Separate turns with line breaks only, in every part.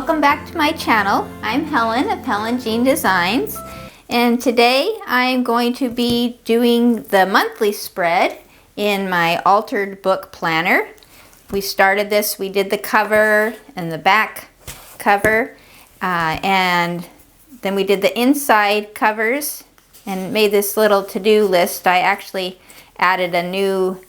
Welcome back to my channel. I'm Helen of Helen Jeanne Designs, and today I'm going to be doing the monthly spread in my altered book planner. We started this, we did the cover and the back cover, and then we did the inside covers and made this little to-do list. I actually added a new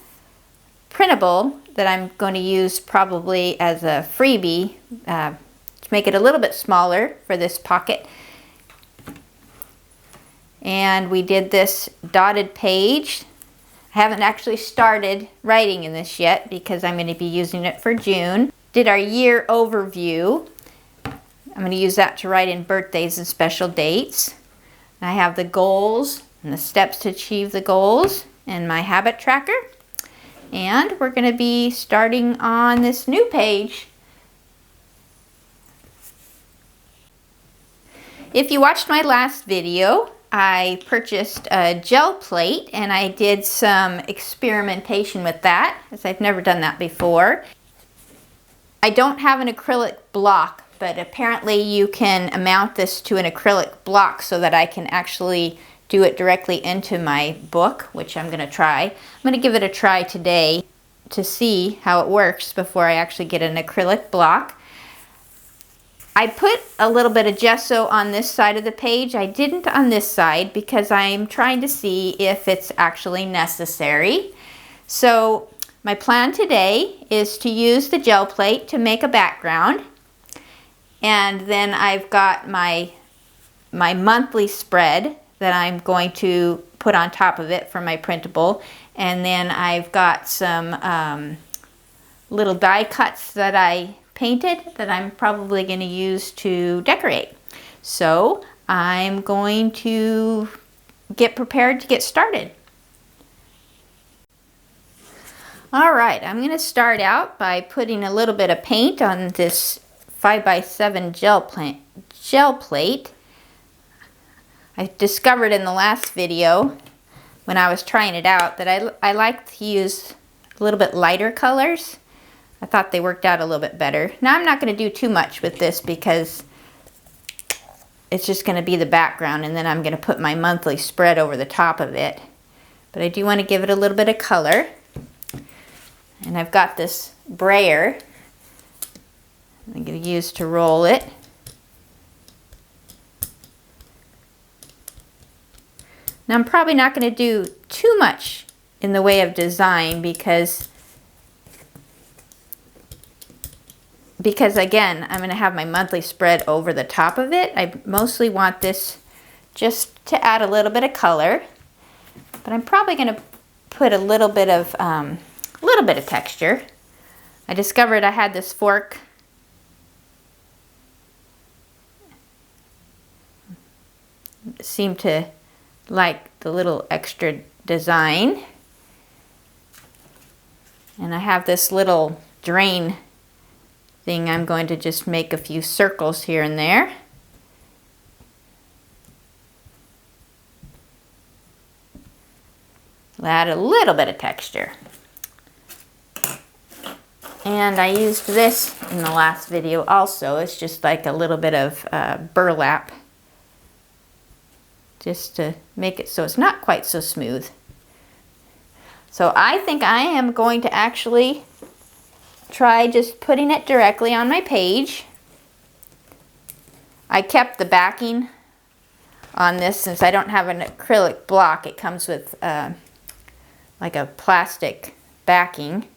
printable that I'm going to use probably as a freebie to make it a little bit smaller for this pocket. And we did this dotted page. I haven't actually started writing in this yet because I'm going to be using it for June. Did our year overview. I'm going to use that to write in birthdays and special dates. I have the goals and the steps to achieve the goals and my habit tracker. And we're going to be starting on this new page. If you watched my last video, I purchased a gel plate and I did some experimentation with that, as I've never done that before. I don't have an acrylic block, but apparently you can mount this to an acrylic block so that I can actually do it directly into my book, which I'm going to try. I'm going to give it a try today to see how it works before I actually get an acrylic block. I put a little bit of gesso on this side of the page. I didn't on this side because I'm trying to see if it's actually necessary. So my plan today is to use the gel plate to make a background. And then I've got my monthly spread that I'm going to put on top of it for my printable. And then I've got some little die cuts that I painted that I'm probably going to use to decorate. So I'm going to get prepared to get started. Alright, I'm going to start out by putting a little bit of paint on this 5x7 gel plate. I discovered in the last video when I was trying it out that I like to use a little bit lighter colors. I thought they worked out a little bit better. Now I'm not going to do too much with this because it's just going to be the background, and then I'm going to put my monthly spread over the top of it. But I do want to give it a little bit of color. And I've got this brayer I'm going to use to roll it. Now I'm probably not going to do too much in the way of design because again, I'm going to have my monthly spread over the top of it. I mostly want this just to add a little bit of color, but I'm probably going to put a little bit of texture. I discovered I had this fork. It seemed to like the little extra design. And I have this little drain thing. I'm going to just make a few circles here and there. I'll add a little bit of texture. And I used this in the last video also. It's just like a little bit of burlap, just to make it so it's not quite so smooth. So I think I am going to actually try just putting it directly on my page. I kept the backing on this since I don't have an acrylic block. It comes with like a plastic backing.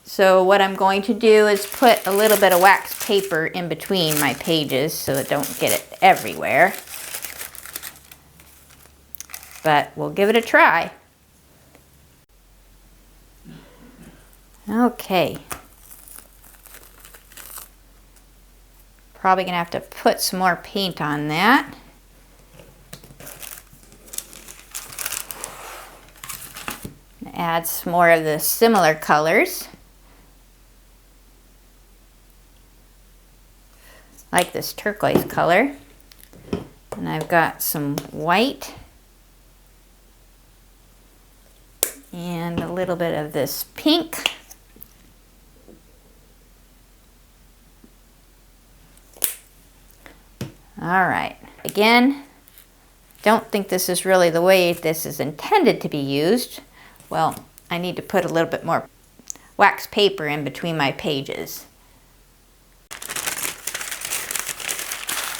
So what I'm going to do is put a little bit of wax paper in between my pages so that I don't get it everywhere. But we'll give it a try. Okay. Probably going to have to put some more paint on that. Add some more of the similar colors. Like this turquoise color. And I've got some white. And a little bit of this pink. All right, again, don't think this is really the way this is intended to be used. Well, I need to put a little bit more wax paper in between my pages.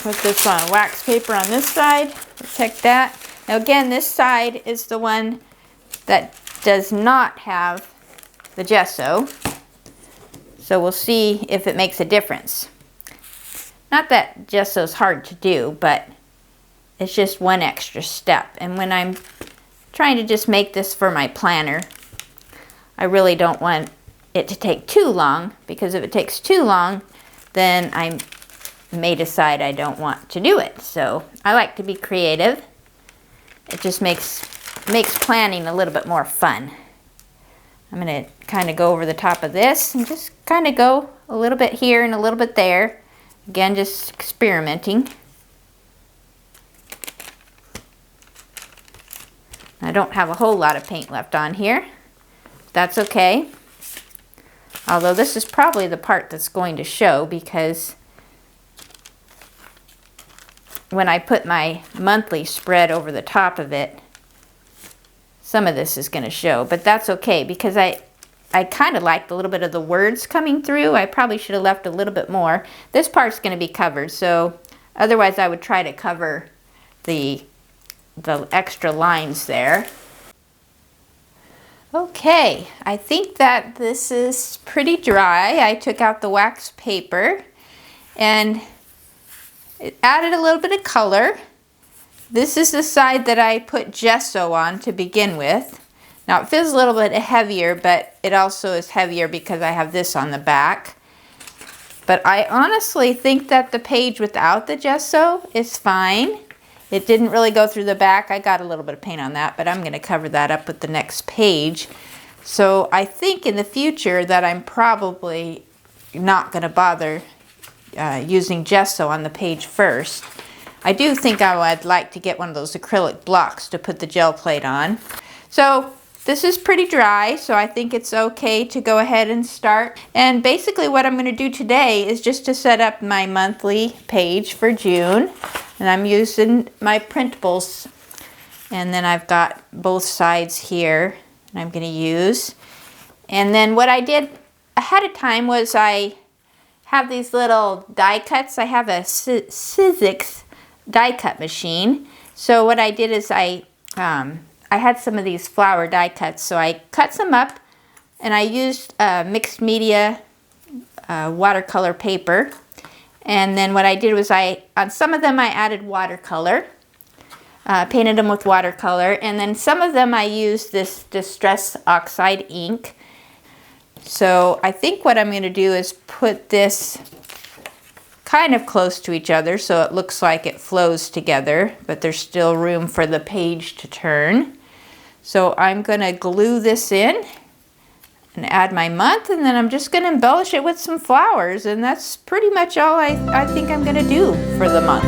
Put this on wax paper on this side, protect that. Now again, this side is the one that does not have the gesso. So we'll see if it makes a difference. Not that gesso is hard to do, but it's just one extra step. And when I'm trying to just make this for my planner, I really don't want it to take too long, because if it takes too long, then I may decide I don't want to do it. So I like to be creative. It just makes planning a little bit more fun. I'm going to kind of go over the top of this and just kind of go a little bit here and a little bit there. Again, just experimenting. I don't have a whole lot of paint left on here. That's okay. Although this is probably the part that's going to show, because when I put my monthly spread over the top of it, some of this is going to show, but that's okay, because I kind of liked a little bit of the words coming through. I probably should have left a little bit more. This part's going to be covered, so otherwise I would try to cover the extra lines there. Okay, I think that this is pretty dry. I took out the wax paper and it added a little bit of color. This is the side that I put gesso on to begin with. Now it feels a little bit heavier, but it also is heavier because I have this on the back. But I honestly think that the page without the gesso is fine. It didn't really go through the back. I got a little bit of paint on that, but I'm going to cover that up with the next page. So I think in the future that I'm probably not going to bother using gesso on the page first. I do think I would like to get one of those acrylic blocks to put the gel plate on. So this is pretty dry, so I think it's okay to go ahead and start. And basically what I'm going to do today is just to set up my monthly page for June. And I'm using my printables. And then I've got both sides here and I'm going to use. And then what I did ahead of time was I have these little die cuts. I have a Sizzix die cut machine. So what I did is I had some of these flower die cuts, so I cut some up and I used mixed media watercolor paper. And then what I did was on some of them I added watercolor, painted them with watercolor, and then some of them I used this Distress Oxide ink. So I think what I'm going to do is put this kind of close to each other so it looks like it flows together, but there's still room for the page to turn. So I'm going to glue this in and add my month, and then I'm just going to embellish it with some flowers, and that's pretty much all I think I'm going to do for the month.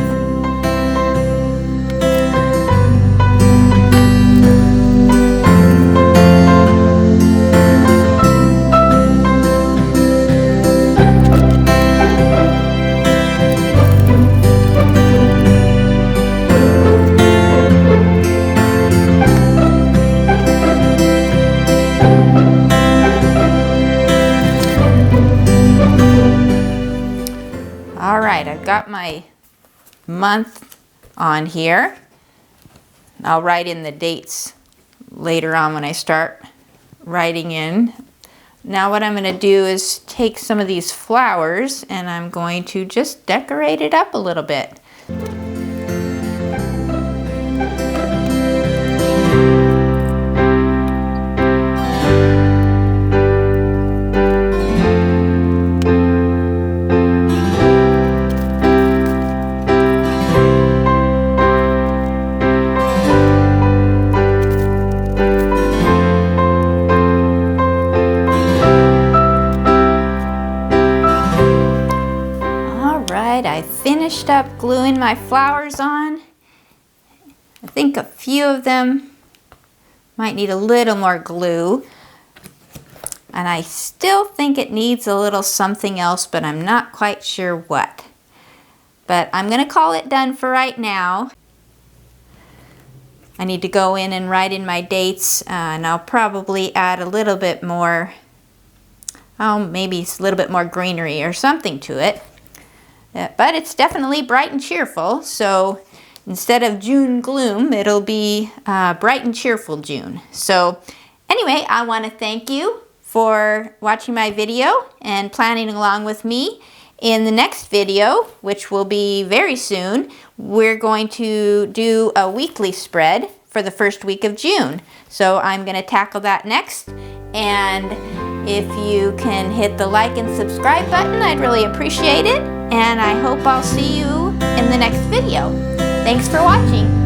I've got my month on here. I'll write in the dates later on when I start writing in. Now what I'm going to do is take some of these flowers and I'm going to just decorate it up a little bit. Finished up gluing my flowers on. I think a few of them might need a little more glue, and I still think it needs a little something else, but I'm not quite sure what. But I'm going to call it done for right now. I need to go in and write in my dates, and I'll probably add a little bit more, maybe a little bit more greenery or something to it. But it's definitely bright and cheerful, so instead of June gloom, it'll be bright and cheerful June. So anyway, I want to thank you for watching my video and planning along with me. In the next video, which will be very soon, we're going to do a weekly spread for the first week of June. So I'm going to tackle that next. And if you can hit the like and subscribe button, I'd really appreciate it. And I hope I'll see you in the next video. Thanks for watching.